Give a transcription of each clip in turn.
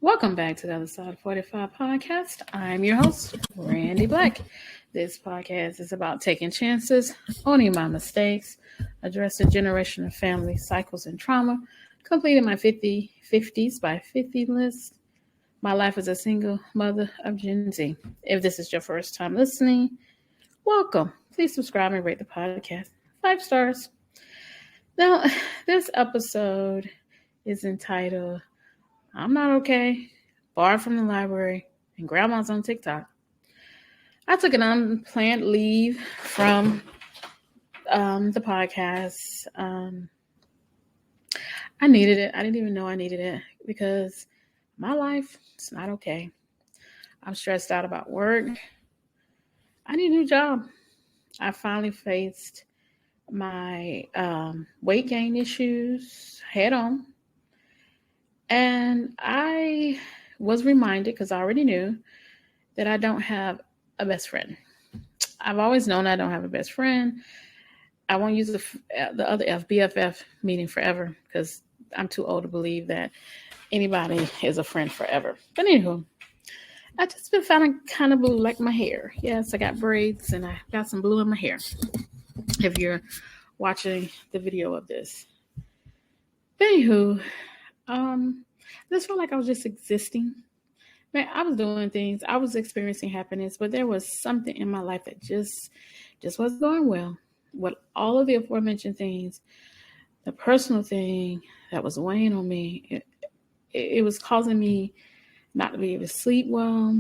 Welcome back to the Other Side of 45 podcast. I'm your host, Randy Black. This podcast is about taking chances, owning my mistakes, addressing generational family cycles and trauma, completing my 50s by 50 list, my life as a single mother of Gen Z. If this is your first time listening, welcome. Please subscribe and rate the podcast 5 stars. Now, this episode is entitled I'm Not Okay, Barred from the Library, and Grandma's on TikTok. I took an unplanned leave from the podcast. I needed it. I didn't even know I needed it because my life is not okay. I'm stressed out about work. I need a new job. I finally faced my weight gain issues head on. And I was reminded, because I already knew, that I don't have a best friend. I've always known I don't have a best friend. I won't use the other BFF meaning forever, because I'm too old to believe that anybody is a friend forever. But anywho, I just been finding kind of blue like my hair. Yes, I got braids and I got some blue in my hair. If you're watching the video of this. But anywho, I just felt like I was just existing. Man, I was doing things. I was experiencing happiness, but there was something in my life that just wasn't going well. With all of the aforementioned things, the personal thing that was weighing on me, it was causing me not to be able to sleep well,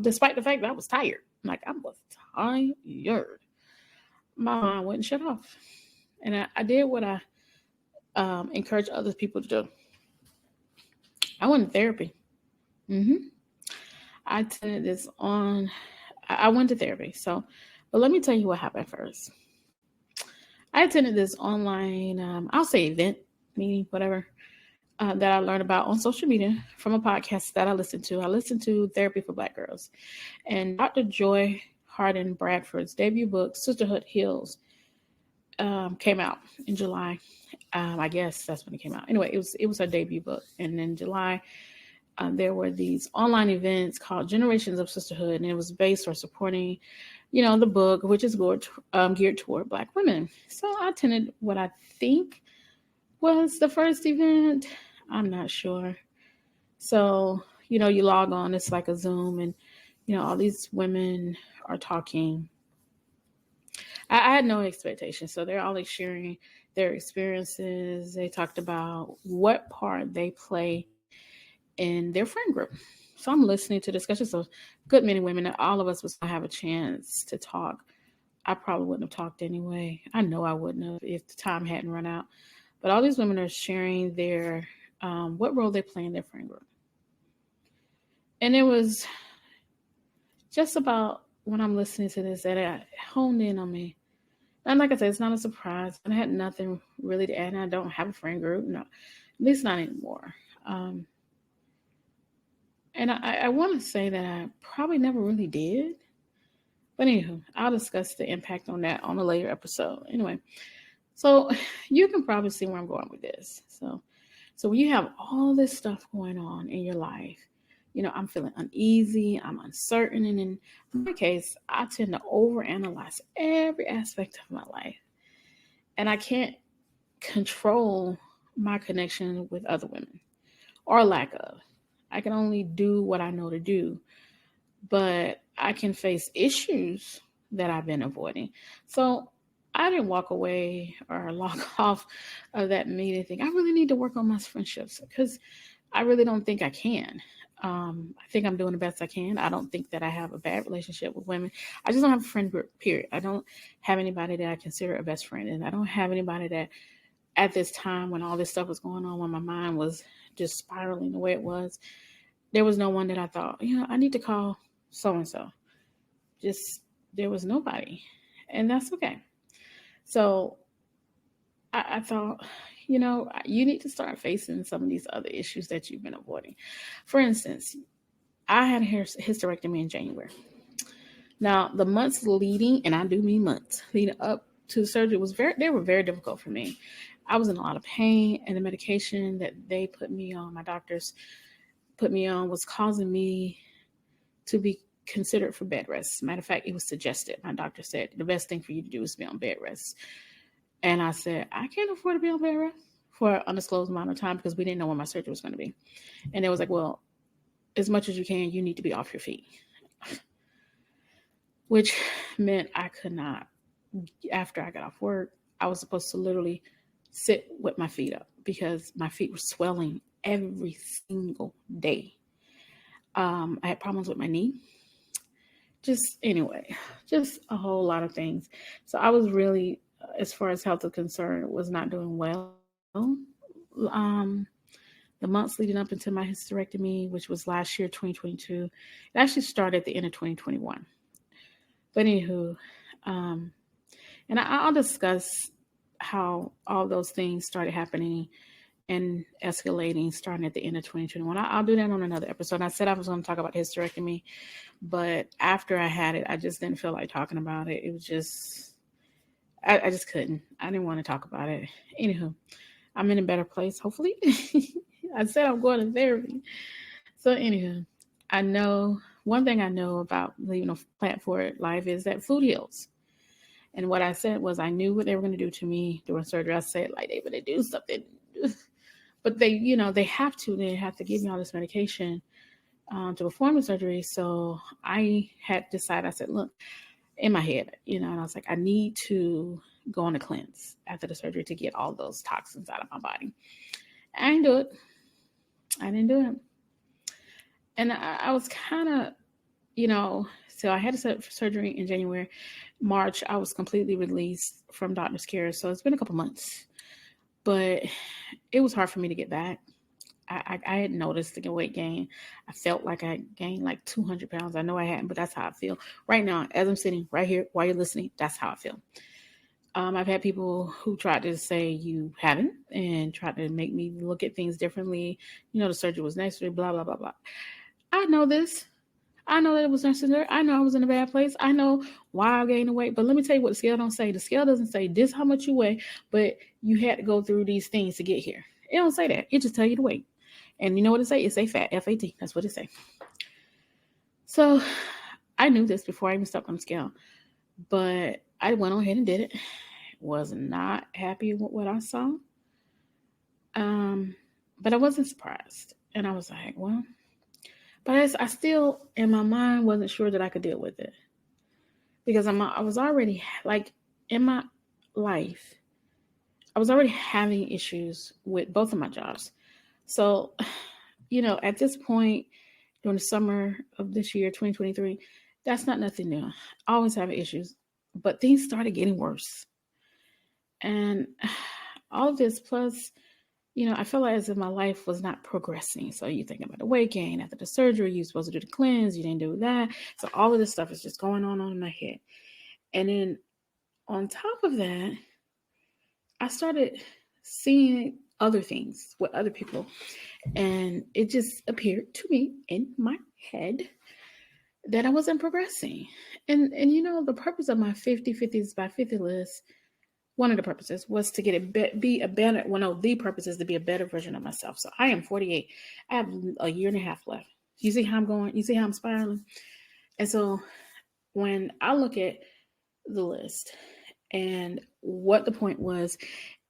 despite the fact that I was tired. Like, I was tired. My mind wouldn't shut off. And I did what I encourage other people to do. I went to therapy. I attended this I went to therapy. But let me tell you what happened first. I attended this online, I'll say event, meeting, whatever, that I learned about on social media from a podcast that I listened to. I listened to Therapy for Black Girls. And Dr. Joy Harden Bradford's debut book, Sisterhood Heals, came out in July. I guess that's when it came out. Anyway, it was her debut book. And in July, there were these online events called Generations of Sisterhood, and it was based or supporting, the book, which is geared toward Black women. So I attended what I think was the first event. I'm not sure. So, you log on, it's like a Zoom, and, all these women are talking. I had no expectations. So they're all sharing their experiences. They talked about what part they play in their friend group. So I'm listening to discussions. So good men and women, all of us was going to have a chance to talk. I probably wouldn't have talked anyway. I know I wouldn't have if the time hadn't run out. But all these women are sharing their what role they play in their friend group. And it was just about when I'm listening to this that it honed in on me. And like I said, it's not a surprise. I had nothing really to add. And I don't have a friend group. No, at least not anymore. And I want to say that I probably never really did. But anywho, I'll discuss the impact on that on a later episode. Anyway, so you can probably see where I'm going with this. So when you have all this stuff going on in your life, I'm feeling uneasy, I'm uncertain. And in my case, I tend to overanalyze every aspect of my life. And I can't control my connection with other women or lack of. I can only do what I know to do, but I can face issues that I've been avoiding. So I didn't walk away or log off of that meeting thing. I really need to work on my friendships because I really don't think I can. I think I'm doing the best I can. I don't think that I have a bad relationship with women. I just don't have a friend group, period. I don't have anybody that I consider a best friend. And I don't have anybody that at this time when all this stuff was going on, when my mind was just spiraling the way it was, there was no one that I thought, I need to call so-and-so. There was nobody. And that's okay. So I thought, you need to start facing some of these other issues that you've been avoiding. For instance, I had a hysterectomy in January. Now, the months leading, and I do mean months, leading up to the surgery they were very difficult for me. I was in a lot of pain, and the medication that they put me on, my doctors, put me on was causing me to be considered for bed rest. Matter of fact, it was suggested. My doctor said the best thing for you to do is be on bed rest. And I said, I can't afford to be on bed rest for an undisclosed amount of time because we didn't know when my surgery was going to be. And it was like, well, as much as you can, you need to be off your feet. Which meant I could not, after I got off work, I was supposed to literally sit with my feet up because my feet were swelling every single day. I had problems with my knee. Just a whole lot of things. So I was really, as far as health is concerned, was not doing well. The months leading up into my hysterectomy, which was last year, 2022, it actually started at the end of 2021. But anywho, and I'll discuss how all those things started happening and escalating starting at the end of 2021. I'll do that on another episode. I said I was going to talk about hysterectomy, but after I had it, I just didn't feel like talking about it. It was just, I just couldn't. I didn't want to talk about it. Anywho, I'm in a better place, hopefully. I said I'm going to therapy. So anywho, one thing I know about living a plant-forward life is that food heals. And what I said was I knew what they were going to do to me during surgery. I said, like, they were going to do something. But they have to give me all this medication to perform the surgery. So I had decided, I said, look, in my head, and I was like, I need to go on a cleanse after the surgery to get all those toxins out of my body. I didn't do it. And I was kind of, so I had surgery in January. March, I was completely released from doctor's care. So it's been a couple months, but it was hard for me to get back. I had noticed the weight gain. I felt like I gained like 200 pounds. I know I hadn't, but that's how I feel right now. As I'm sitting right here while you're listening, that's how I feel. I've had people who tried to say you haven't and tried to make me look at things differently. The surgery was necessary, blah, blah, blah, blah. I know this. I know that it was necessary. I know I was in a bad place. I know why I gained the weight. But let me tell you what the scale don't say. The scale doesn't say this how much you weigh, but you had to go through these things to get here. It don't say that. It just tell you the weight. And you know what it say? It say fat, F-A-T. That's what it say. So I knew this before I even stepped on the scale. But I went on ahead and did it. Was not happy with what I saw. But I wasn't surprised. And I was like, well, but I still, in my mind, wasn't sure that I could deal with it. Because I was already, like, in my life, I was already having issues with both of my jobs. So, at this point, during the summer of this year, 2023, that's not nothing new. I always have issues. But things started getting worse. And all of this plus, I feel like as if my life was not progressing. So you think about the weight gain after the surgery, you're supposed to do the cleanse, you didn't do that. So all of this stuff is just going on in my head. And then on top of that, I started seeing other things with other people. And it just appeared to me in my head that I wasn't progressing. And the purpose of my 50/50s by 50 list, one of the purposes was to get the purpose is to be a better version of myself. So I am 48. I have a year and a half left. You see how I'm going? You see how I'm spiraling? And so when I look at the list and what the point was,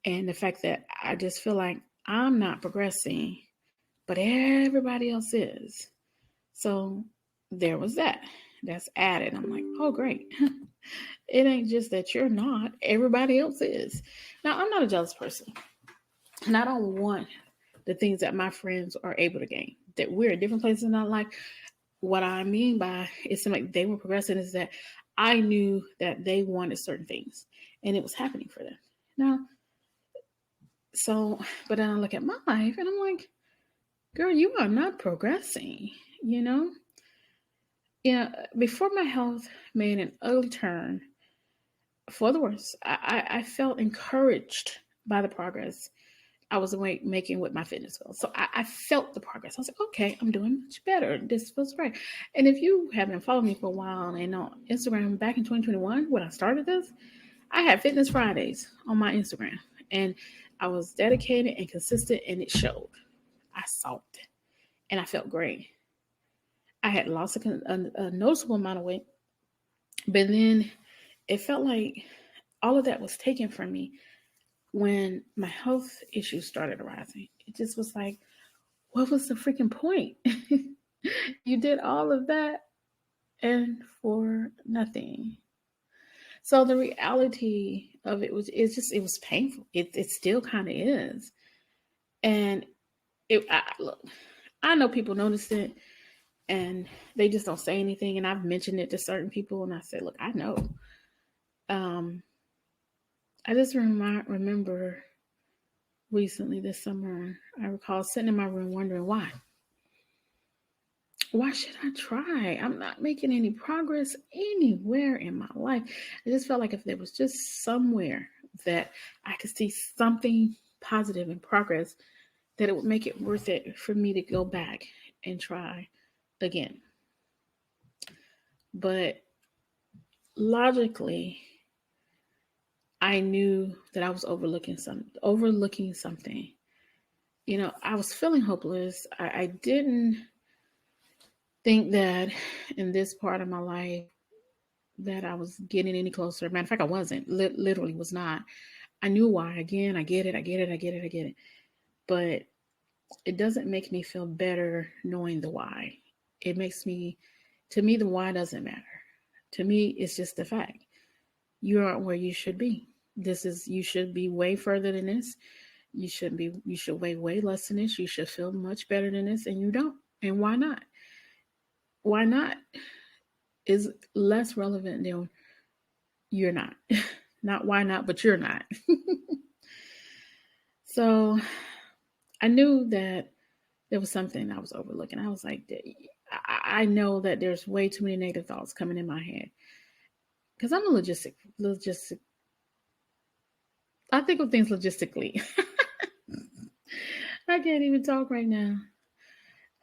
and the fact that I just feel like I'm not progressing, but everybody else is. So there was that. That's added. I'm like, oh, great. It ain't just that you're not. Everybody else is. Now, I'm not a jealous person. And I don't want the things that my friends are able to gain. That we're at different places in our life. What I mean by it seemed like they were progressing is that I knew that they wanted certain things. And it was happening for them. Now, but then I look at my life and I'm like, girl, you are not progressing, before my health made an ugly turn for the worse, I felt encouraged by the progress I was making with my fitness goals. So I felt the progress. I was like, okay, I'm doing much better. This feels right. And if you haven't followed me for a while and on Instagram back in 2021, when I started this, I had Fitness Fridays on my Instagram. And I was dedicated and consistent, and it showed. I saw it. and I felt great. I had lost a noticeable amount of weight, but then it felt like all of that was taken from me when my health issues started arising. It just was like, what was the freaking point? You did all of that and for nothing. So the reality of it was, it was painful. It still kind of is. And look, I know people noticed it and they just don't say anything. And I've mentioned it to certain people and I said, look, I know. I just remember recently this summer, I recall sitting in my room wondering why. Why should I try? I'm not making any progress anywhere in my life. I just felt like if there was just somewhere that I could see something positive in progress, that it would make it worth it for me to go back and try again. But logically, I knew that I was overlooking something. You know, I was feeling hopeless. I didn't think that in this part of my life that I was getting any closer. Matter of fact, I wasn't. Literally was not. I knew why. Again, I get it. But it doesn't make me feel better knowing the why. It makes me, to me, the why doesn't matter. To me, it's just the fact. You aren't where you should be. You should be way further than this. You should weigh way less than this. You should feel much better than this, and you don't. And why not? Why not is less relevant than you're not. Not why not, but you're not. So I knew that there was something I was overlooking. I was like, I know that there's way too many negative thoughts coming in my head. Because I'm a logistic. I think of things logistically. I can't even talk right now.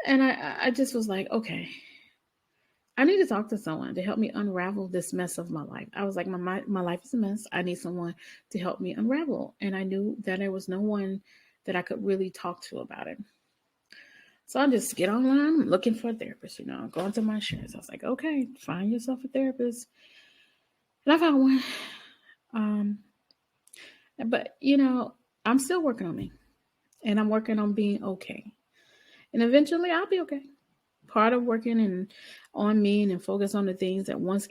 And I just was like, okay, I need to talk to someone to help me unravel this mess of my life. I was like, my life is a mess. I need someone to help me unravel. And I knew that there was no one that I could really talk to about it. So I just get online, I'm looking for a therapist, going to my insurance. I was like, okay, find yourself a therapist. And I found one. But, I'm still working on me. And I'm working on being okay. And eventually I'll be okay. Part of working on me and focus on the things that once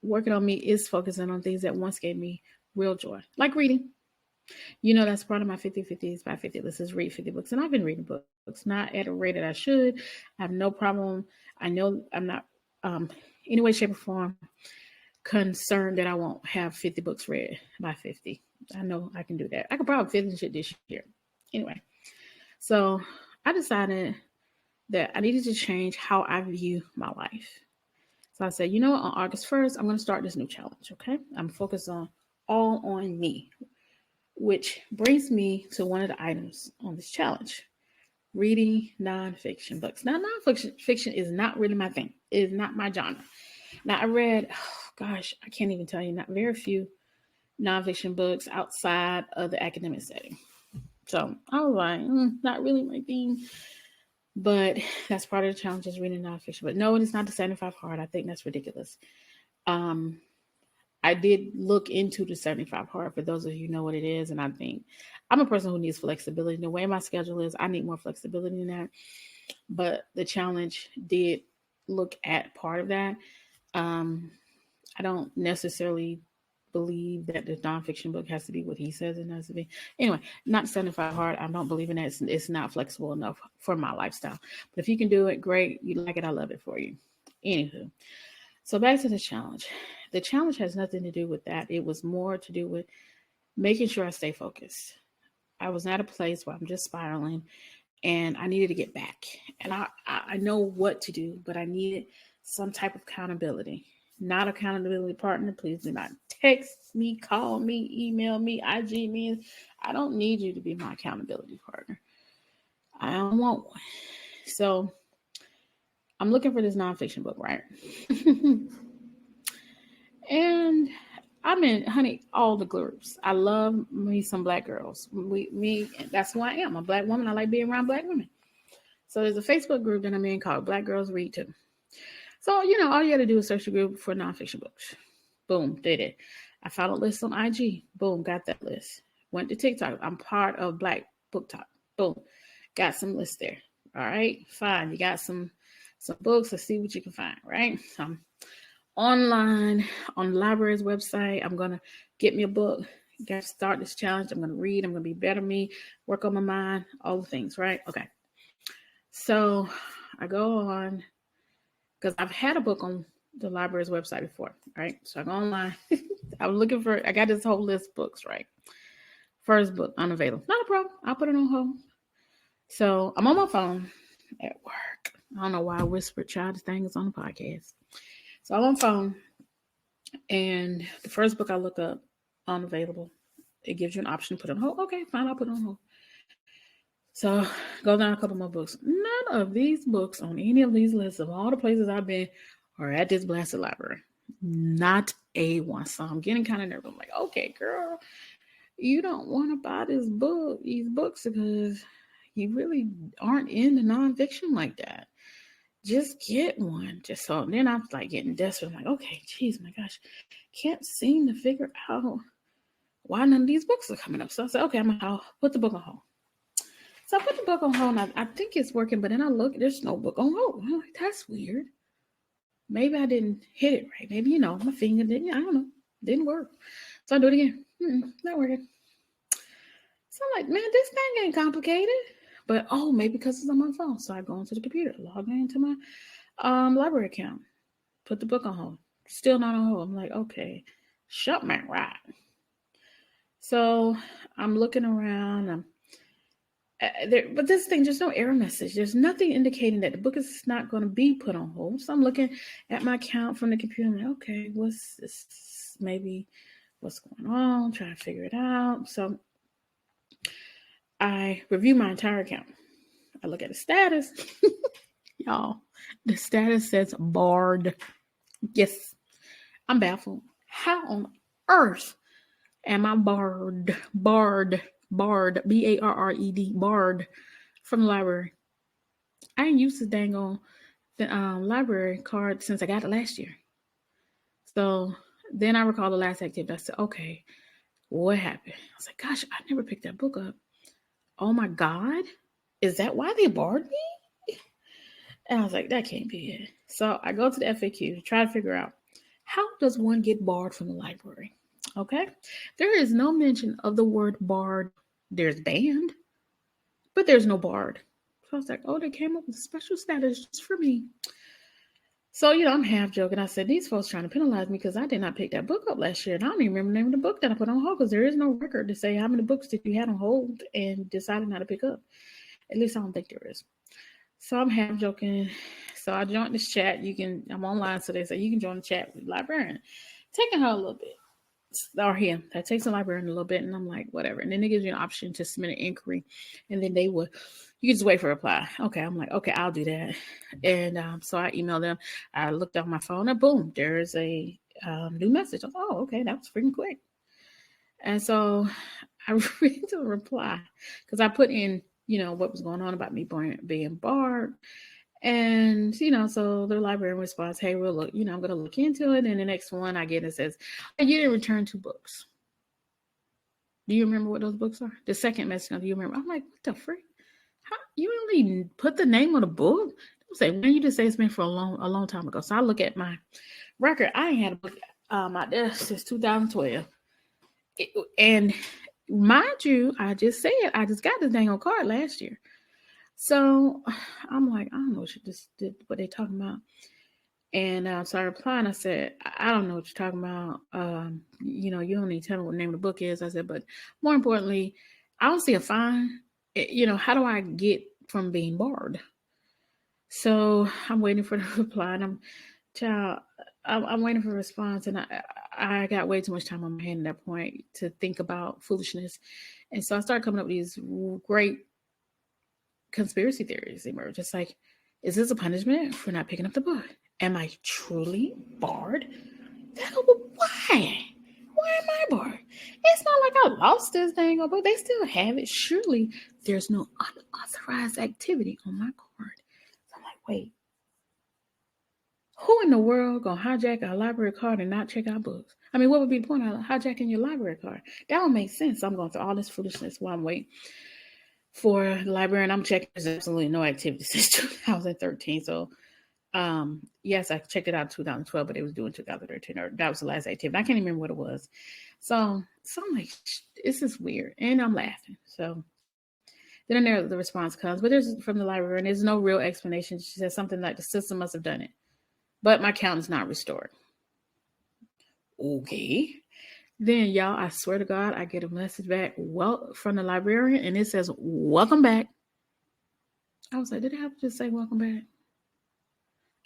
working on me is focusing on things that once gave me real joy, like reading. That's part of my 50/50 by 50 list is read 50 books. And I've been reading books, not at a rate that I should. I have no problem. I know I'm not, any way, shape, or form concerned that I won't have 50 books read by 50. I know I can do that. I could probably finish it this year. Anyway, so I decided that I needed to change how I view my life. So I said, on August 1st, I'm going to start this new challenge, okay? I'm focused all on me, which brings me to one of the items on this challenge, reading nonfiction books. Now, nonfiction is not really my thing. It is not my genre. Now, I read, I can't even tell you, not very few nonfiction books outside of the academic setting. So I was like, not really my thing. But that's part of the challenge is reading nonfiction. But no, it's not the 75 hard. I think that's ridiculous. I did look into the 75 hard for those of you who know what it is. And I think I'm a person who needs flexibility. The way my schedule is, I need more flexibility in that. But the challenge did look at part of that. I don't necessarily believe that the nonfiction book has to be what he says it has to be. Anyway, not 75 hard. I don't believe in that. It's not flexible enough for my lifestyle. But if you can do it, great. You like it, I love it for you. Anywho, so back to the challenge. The challenge has nothing to do with that. It was more to do with making sure I stay focused. I was at a place where I'm just spiraling and I needed to get back. And I know what to do, but I needed some type of accountability. Not accountability partner. Please do not text me, call me, email me, IG me. I don't need you to be my accountability partner. I don't want one. So I'm looking for this nonfiction book, right? And I'm in, honey, all the groups. I love me some Black girls. That's who I am. I'm a Black woman. I like being around Black women. So there's a Facebook group that I'm in called Black Girls Read Too. So, all you got to do is search the group for nonfiction books. Boom, did it. I found a list on IG. Boom, got that list. Went to TikTok. I'm part of Black Book Talk. Boom, got some lists there. All right, fine. You got some books. Let's see what you can find, right? So I'm online on the library's website. I'm going to get me a book. Got to start this challenge. I'm going to read. I'm going to be better me, work on my mind, all the things, right? Okay. So I go on, because I've had a book on the library's website before, right? So I go online. I got this whole list of books, right? First book, unavailable. Not a problem. I'll put it on hold. So I'm on my phone at work. I don't know why I whispered childish things on the podcast. So I'm on phone, and the first book I look up, unavailable. It gives you an option to put it on hold. Okay, fine, I'll put it on hold. So go down a couple more books. None of these books on any of these lists of all the places I've been are at this blasted library. Not a one. So I'm getting kind of nervous. I'm like, okay, girl, you don't want to buy these books because you really aren't into nonfiction like that. Just get one. Just so then I'm like getting desperate. I'm like, okay, geez, my gosh, can't seem to figure out why none of these books are coming up. So I said, okay, I'll put the book on hold. So I put the book on hold, and I think it's working, but then I look, there's no book on hold. I'm like, that's weird. Maybe I didn't hit it right. Maybe, my finger didn't, I don't know, didn't work. So I do it again. Not working. So I'm like, man, this thing ain't complicated. But, maybe because it's on my phone. So I go into the computer, log into my library account, put the book on hold. Still not on hold. I'm like, okay, something right. So I'm looking around, but this thing, there's no error message. There's nothing indicating that the book is not going to be put on hold. So I'm looking at my account from the computer. I'm like, okay, what's this? Maybe what's going on? Trying to figure it out. So I review my entire account. I look at the status. Y'all, the status says barred. Yes, I'm baffled. How on earth am I barred, B-A-R-R-E-D, barred from the library? I ain't used this dang on the library card since I got it last year. So then I recall the last activity. I said, okay, what happened? I was like, gosh, I never picked that book up. Oh my God, is that why they barred me? And I was like, that can't be it. So I go to the FAQ to try to figure out, how does one get barred from the library? Okay, there is no mention of the word barred. There's banned, but there's no barred. So I was like, oh, they came up with a special status just for me. So, I'm half joking. I said, these folks trying to penalize me because I did not pick that book up last year. And I don't even remember the name of the book that I put on hold, because there is no record to say how many books did you had on hold and decided not to pick up. At least I don't think there is. So I'm half joking. So I joined this chat. I'm online, so they say you can join the chat with the librarian. Taking her a little bit. Or him. That takes the librarian a little bit, and I'm like, whatever. And then it gives you an option to submit an inquiry, and then you can just wait for a reply. Okay, I'm like, okay, I'll do that. And so I emailed them. I looked on my phone, and boom, there's a new message. I was, oh, okay, that was freaking quick. And so I read the reply because I put in, what was going on about me being barred. And, so the librarian responds, hey, we'll look, I'm going to look into it. And the next one I get, it says, hey, you didn't return 2 books. Do you remember what those books are? The second message, do you remember? I'm like, what the frick? How you really put the name of the book? Don't say, when you just say it's been for a long time ago. So I look at my record. I ain't had a book out there since 2012. And mind you, I just said, I just got this dang on card last year. So I'm like, I don't know what they're talking about. And so I replied, and I said, I don't know what you're talking about. You don't need to tell me what the name of the book is. I said, but more importantly, I don't see a fine. How do I get from being barred? So I'm waiting for the reply, and I'm waiting for a response. And I got way too much time on my hand at that point to think about foolishness. And so I started coming up with these great conspiracy theories emerge. It's like, is this a punishment for not picking up the book? Am I truly barred? Why? Why am I bored? It's not like I lost this thing, but they still have it. Surely there's no unauthorized activity on my card. So I'm like, wait, who in the world gonna hijack a library card and not check out books? I mean, what would be the point of hijacking your library card? That don't make sense. I'm going through all this foolishness while I'm waiting for the library, and I'm checking. There's absolutely no activity since 2013. So, yes, I checked it out in 2012, but it was due in 2013, or that was the last activity. I can't even remember what it was. So I'm like, this is weird, and I'm laughing. So then there the response comes, but there's from the library, and there's no real explanation. She says something like the system must have done it, but my account is not restored. Okay. Then y'all, I swear to God, I get a message back from the librarian, and it says, "Welcome back." I was like, did I have to just say welcome back?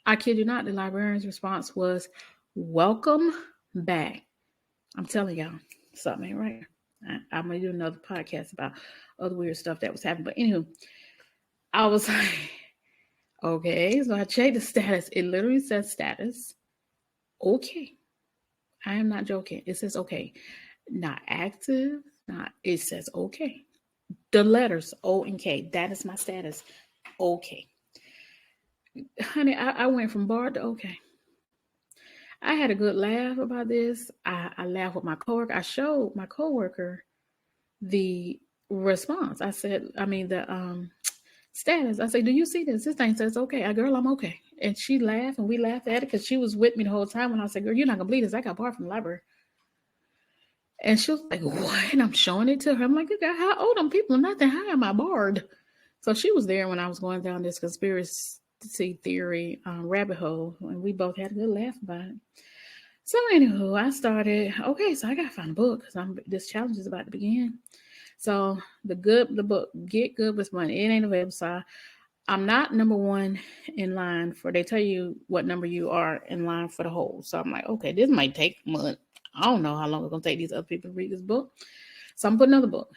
I kid you not, the librarian's response was, "Welcome back." I'm telling y'all, something ain't right. I'm going to do another podcast about other weird stuff that was happening. But anywho, I was like, okay. So I checked the status. It literally says status. Okay. I am not joking. It says okay. Not active. It says okay. The letters O and K. That is my status. Okay. Honey, I went from barred to okay. I had a good laugh about this. I laughed with my coworker. I showed my coworker the response. I said, the status. I said, do you see this? This thing says okay. Girl, I'm okay. And she laughed, and we laughed at it because she was with me the whole time. When I said, girl, you're not gonna believe this. I got barred from the library. And she was like, what? And I'm showing it to her. I'm like, how old are people? Nothing. How am I barred? So she was there when I was going down this conspiracy theory rabbit hole, and we both had a good laugh about it. So anywho, I started, okay, so I gotta find a book because this challenge is about to begin. So the book, Get Good with Money, it ain't available. So I'm not number one in line they tell you what number you are in line for the whole. So I'm like, okay, this might take a month. I don't know how long it's gonna take these other people to read this book. So I'm putting another book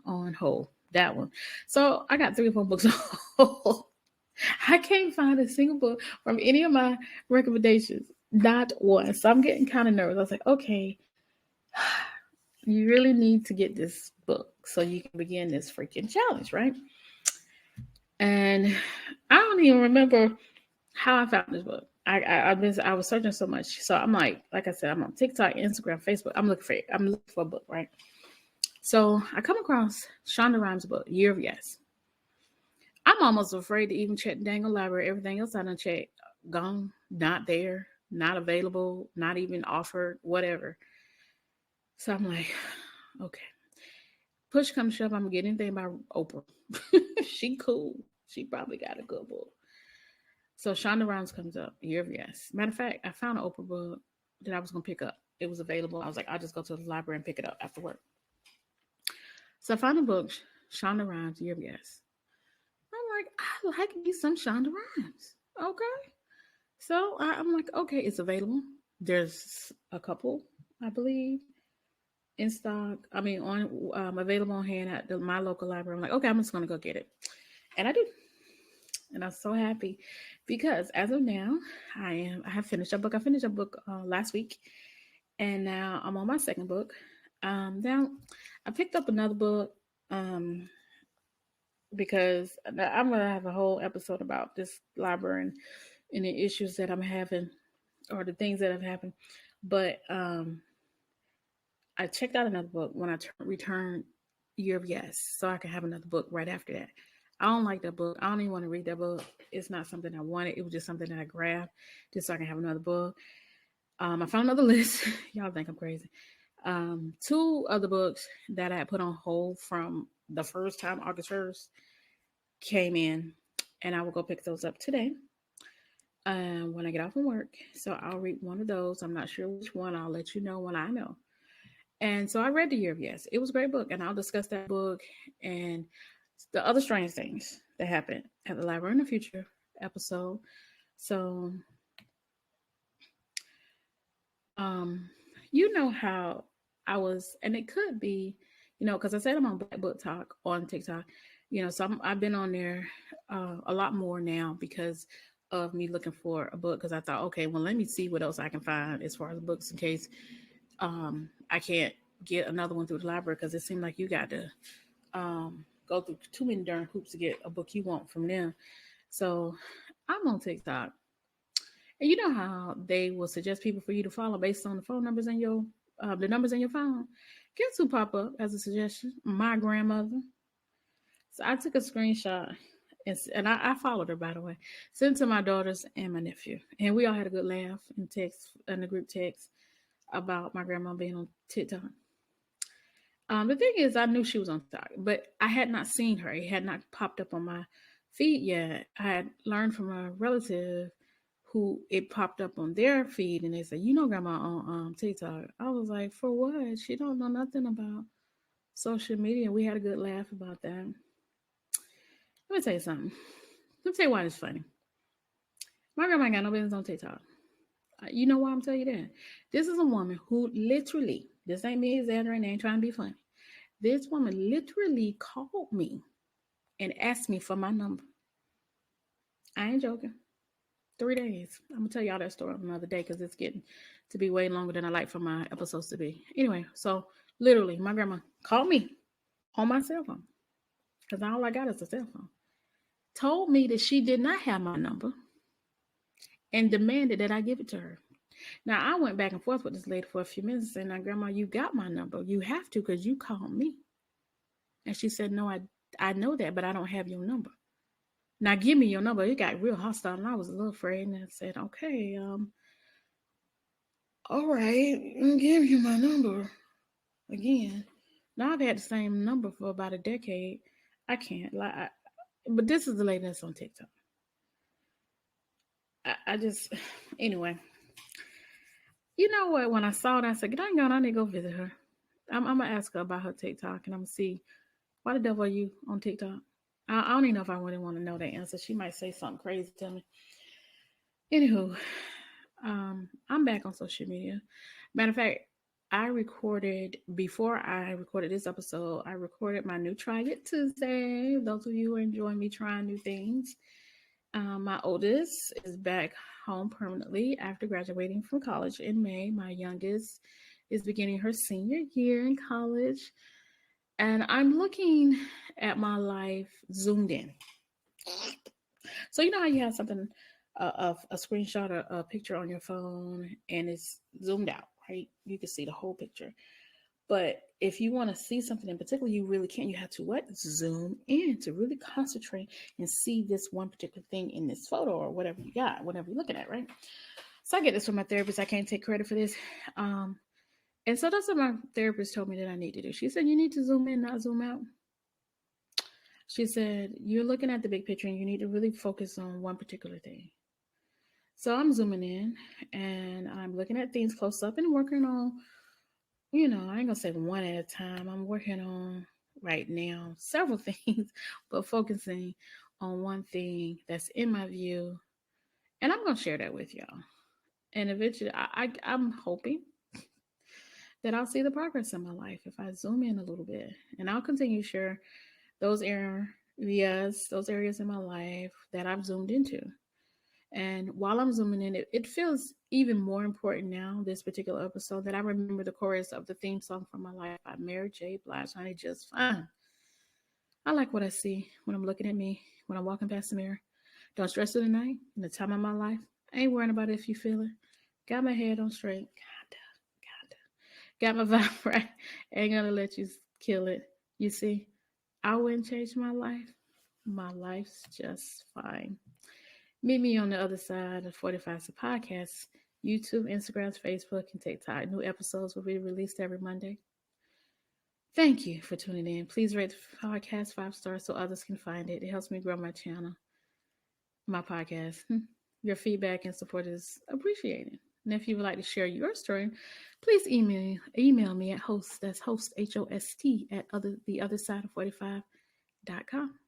on hold. That one. So I got 3 or 4 books on hold. I can't find a single book from any of my recommendations. Not one. So I'm getting kind of nervous. I was like, okay, you really need to get this book so you can begin this freaking challenge, right? And I don't even remember how I found this book. I was searching so much. So I'm like I said, I'm on TikTok, Instagram, Facebook. I'm looking for a book, right? So I come across Shonda Rhimes' book, Year of Yes. I'm almost afraid to even check the dang library. Everything else I done checked, gone, not there, not available, not even offered, whatever. So I'm like, okay. Push comes shove, I'm gonna get anything by Oprah. She cool. She probably got a good book. So Shonda Rhimes comes up, Year of Yes. Matter of fact, I found an Oprah book that I was gonna pick up. It was available. I was like, I'll just go to the library and pick it up after work. So I found a book, Shonda Rhimes, Year of Yes. I'm like, I like me some Shonda Rhimes. Okay. So I'm like, okay, it's available. There's a couple, I believe, in stock. Available on hand at my local library. I'm like, okay, I'm just gonna go get it, and I do, and I'm so happy because as of now, I have finished a book. I finished a book last week, and now I'm on my second book. Now I picked up another book because I'm gonna have a whole episode about this library and the issues that I'm having or the things that have happened. But I checked out another book when I returned Year of Yes, so I can have another book right after that. I don't like that book. I don't even want to read that book. It's not something I wanted. It was just something that I grabbed just so I can have another book. I found another list. Y'all think I'm crazy. 2 other books that I had put on hold from the first time, August 1st, came in, and I will go pick those up today when I get off from work. So I'll read one of those. I'm not sure which one. I'll let you know when I know. And so I read The Year of Yes. It was a great book, and I'll discuss that book and the other strange things that happened at the library in the future episode. So, you know how I was, and it could be, because I said I'm on Black Book Talk on TikTok, so I've been on there a lot more now because of me looking for a book, because I thought, okay, well, let me see what else I can find as far as books in case I can't get another one through the library because it seemed like you got to go through too many darn hoops to get a book you want from them. So I'm on TikTok. And you know how they will suggest people for you to follow based on the phone numbers in your the numbers in your phone? Guess who pop up as a suggestion? My grandmother. So I took a screenshot and I followed her, by the way. Sent it to my daughters and my nephew. And we all had a good laugh in the group text about my grandma being on TikTok. The thing is, I knew she was on TikTok, but I had not seen her. It had not popped up on my feed yet. I had learned from a relative who it popped up on their feed, and they said, "You know, Grandma on TikTok." I was like, "For what? She don't know nothing about social media." We had a good laugh about that. Let me tell you something. Let me tell you why it's funny. My grandma ain't got no business on TikTok. You know why I'm telling you that? This is a woman who literally, this ain't me exaggerating, ain't trying to be funny. This woman literally called me and asked me for my number. I ain't joking. 3 days. I'm gonna tell y'all that story another day because it's getting to be way longer than I like for my episodes to be. Anyway, so literally, my grandma called me on my cell phone because all I got is a cell phone. Told me that she did not have my number and demanded that I give it to her. Now, I went back and forth with this lady for a few minutes saying, "Now, Grandma, you got my number. You have to because you called me." And she said, "No, I know that, but I don't have your number. Now, give me your number." It got real hostile, and I was a little afraid. And I said, "Okay, all right, I'll give you my number again." Now, I've had the same number for about a decade. I can't lie. But this is the lady that's on TikTok. I just, anyway. You know what? When I saw it, I said, "Dang on, I need to go visit her." I'm gonna ask her about her TikTok, and I'm gonna see why the devil are you on TikTok. I don't even know if I really want to know that answer. She might say something crazy to me. Anywho, I'm back on social media. Matter of fact, before I recorded this episode, I recorded my new Try It Tuesday. Those of you who are enjoying me trying new things. My oldest is back home permanently after graduating from college in May. My youngest is beginning her senior year in college. And I'm looking at my life zoomed in. So you know how you have something, a screenshot or a picture on your phone and it's zoomed out, right? You can see the whole picture. But if you want to see something in particular, you really can't. You have to what? Zoom in to really concentrate and see this one particular thing in this photo or whatever you got, whatever you're looking at, right? So I get this from my therapist. I can't take credit for this. And so that's what my therapist told me that I need to do. She said, "You need to zoom in, not zoom out." She said, "You're looking at the big picture and you need to really focus on one particular thing." So I'm zooming in and I'm looking at things close up and working on, I ain't gonna say one at a time. I'm working on right now several things, but focusing on one thing that's in my view. And I'm gonna share that with y'all. And eventually I'm hoping that I'll see the progress in my life if I zoom in a little bit. And I'll continue to share those areas, those areas in my life that I've zoomed into. And while I'm zooming in, it feels even more important now, this particular episode, that I remember the chorus of the theme song from my life by Mary J. Blige, "Honey, Just Fine." I like what I see when I'm looking at me, when I'm walking past the mirror. Don't stress through the night, in the time of my life. I ain't worrying about it if you feel it. Got my head on straight. Kinda. Got my vibe right. Ain't gonna let you kill it. You see, I wouldn't change my life. My life's just fine. Meet me on the other side of 45's podcast, YouTube, Instagram, Facebook, and TikTok. New episodes will be released every Monday. Thank you for tuning in. Please rate the podcast 5 stars so others can find it. It helps me grow my channel, my podcast. Your feedback and support is appreciated. And if you would like to share your story, please email me at host, that's host, HOST, at the other side of 45.com.